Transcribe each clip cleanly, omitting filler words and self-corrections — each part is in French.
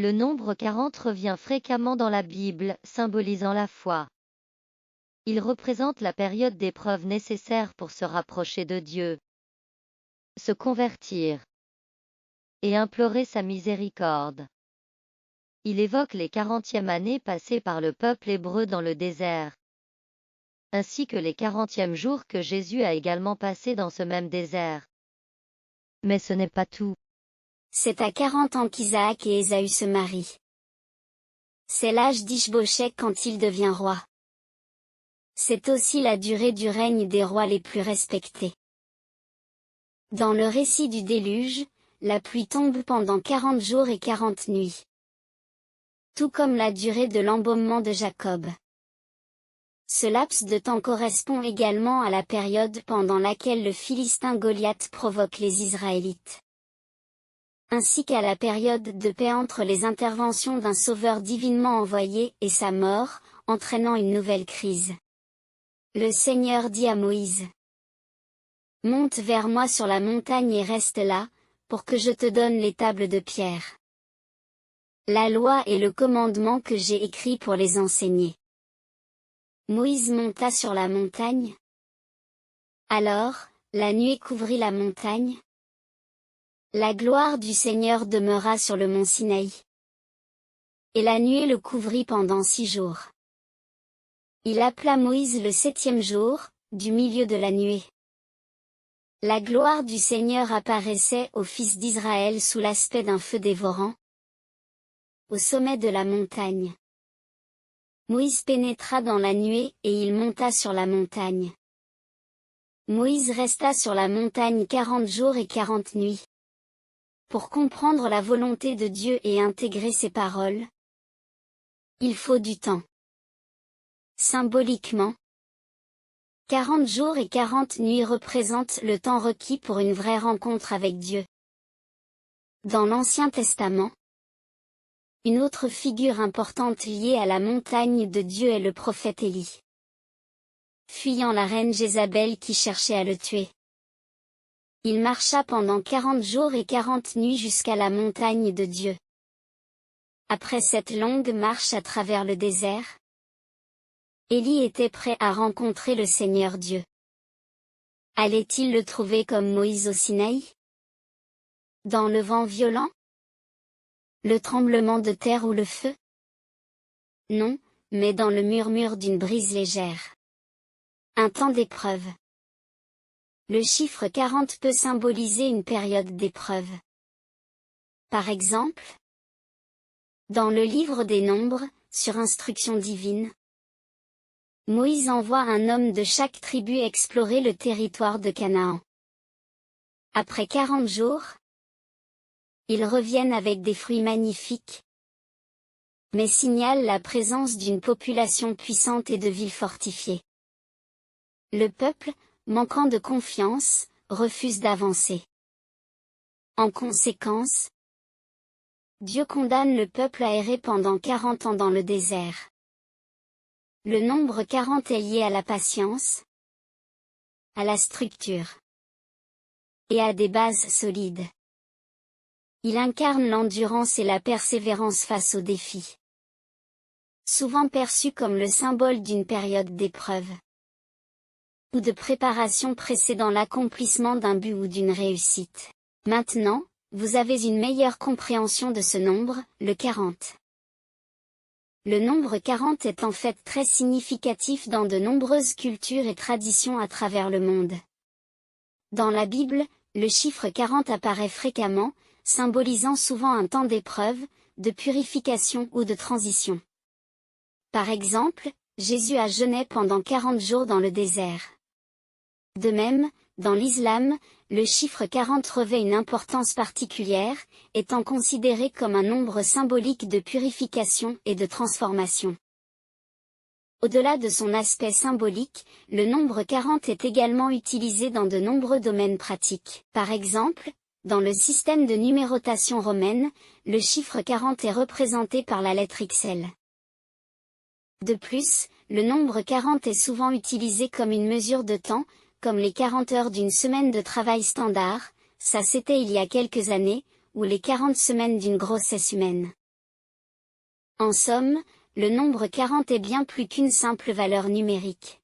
Le nombre 40 revient fréquemment dans la Bible, symbolisant la foi. Il représente la période d'épreuve nécessaire pour se rapprocher de Dieu, se convertir et implorer sa miséricorde. Il évoque les 40e années passées par le peuple hébreu dans le désert, ainsi que les 40e jours que Jésus a également passés dans ce même désert. Mais ce n'est pas tout. C'est à 40 ans qu'Isaac et Ésaü se marient. C'est l'âge d'Ishbosheth quand il devient roi. C'est aussi la durée du règne des rois les plus respectés. Dans le récit du déluge, la pluie tombe pendant 40 jours et 40 nuits. Tout comme la durée de l'embaumement de Jacob. Ce laps de temps correspond également à la période pendant laquelle le Philistin Goliath provoque les Israélites. Ainsi qu'à la période de paix entre les interventions d'un sauveur divinement envoyé et sa mort, entraînant une nouvelle crise. Le Seigneur dit à Moïse: « Monte vers moi sur la montagne et reste là, pour que je te donne les tables de pierre. La loi et le commandement que j'ai écrits pour les enseigner. » Moïse monta sur la montagne. Alors, la nuée couvrit la montagne. La gloire du Seigneur demeura sur le mont Sinaï. Et la nuée le couvrit pendant 6 jours. Il appela Moïse le 7e jour, du milieu de la nuée. La gloire du Seigneur apparaissait aux fils d'Israël sous l'aspect d'un feu dévorant, au sommet de la montagne. Moïse pénétra dans la nuée et il monta sur la montagne. Moïse resta sur la montagne 40 jours et 40 nuits. Pour comprendre la volonté de Dieu et intégrer ses paroles, il faut du temps. Symboliquement, 40 jours et 40 nuits représentent le temps requis pour une vraie rencontre avec Dieu. Dans l'Ancien Testament, une autre figure importante liée à la montagne de Dieu est le prophète Élie. Fuyant la reine Jézabel qui cherchait à le tuer, il marcha pendant 40 jours et 40 nuits jusqu'à la montagne de Dieu. Après cette longue marche à travers le désert, Élie était prêt à rencontrer le Seigneur Dieu. Allait-il le trouver comme Moïse au Sinaï? Dans le vent violent? Le tremblement de terre ou le feu? Non, mais dans le murmure d'une brise légère. Un temps d'épreuve. Le chiffre 40 peut symboliser une période d'épreuve. Par exemple, dans le livre des Nombres, sur instruction divine, Moïse envoie un homme de chaque tribu explorer le territoire de Canaan. Après 40 jours, ils reviennent avec des fruits magnifiques, mais signalent la présence d'une population puissante et de villes fortifiées. Le peuple, manquant de confiance, refuse d'avancer. En conséquence, Dieu condamne le peuple à errer pendant 40 ans dans le désert. Le nombre 40 est lié à la patience, à la structure et à des bases solides. Il incarne l'endurance et la persévérance face aux défis. Souvent perçu comme le symbole d'une période d'épreuve ou de préparation précédant l'accomplissement d'un but ou d'une réussite. Maintenant, vous avez une meilleure compréhension de ce nombre, le 40. Le nombre 40 est en fait très significatif dans de nombreuses cultures et traditions à travers le monde. Dans la Bible, le chiffre 40 apparaît fréquemment, symbolisant souvent un temps d'épreuve, de purification ou de transition. Par exemple, Jésus a jeûné pendant 40 jours dans le désert. De même, dans l'islam, le chiffre 40 revêt une importance particulière, étant considéré comme un nombre symbolique de purification et de transformation. Au-delà de son aspect symbolique, le nombre 40 est également utilisé dans de nombreux domaines pratiques. Par exemple, dans le système de numérotation romaine, le chiffre 40 est représenté par la lettre XL. De plus, le nombre 40 est souvent utilisé comme une mesure de temps, comme les 40 heures d'une semaine de travail standard, ça c'était il y a quelques années, ou les 40 semaines d'une grossesse humaine. En somme, le nombre 40 est bien plus qu'une simple valeur numérique.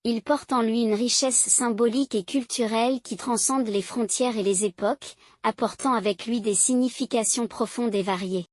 Il porte en lui une richesse symbolique et culturelle qui transcende les frontières et les époques, apportant avec lui des significations profondes et variées.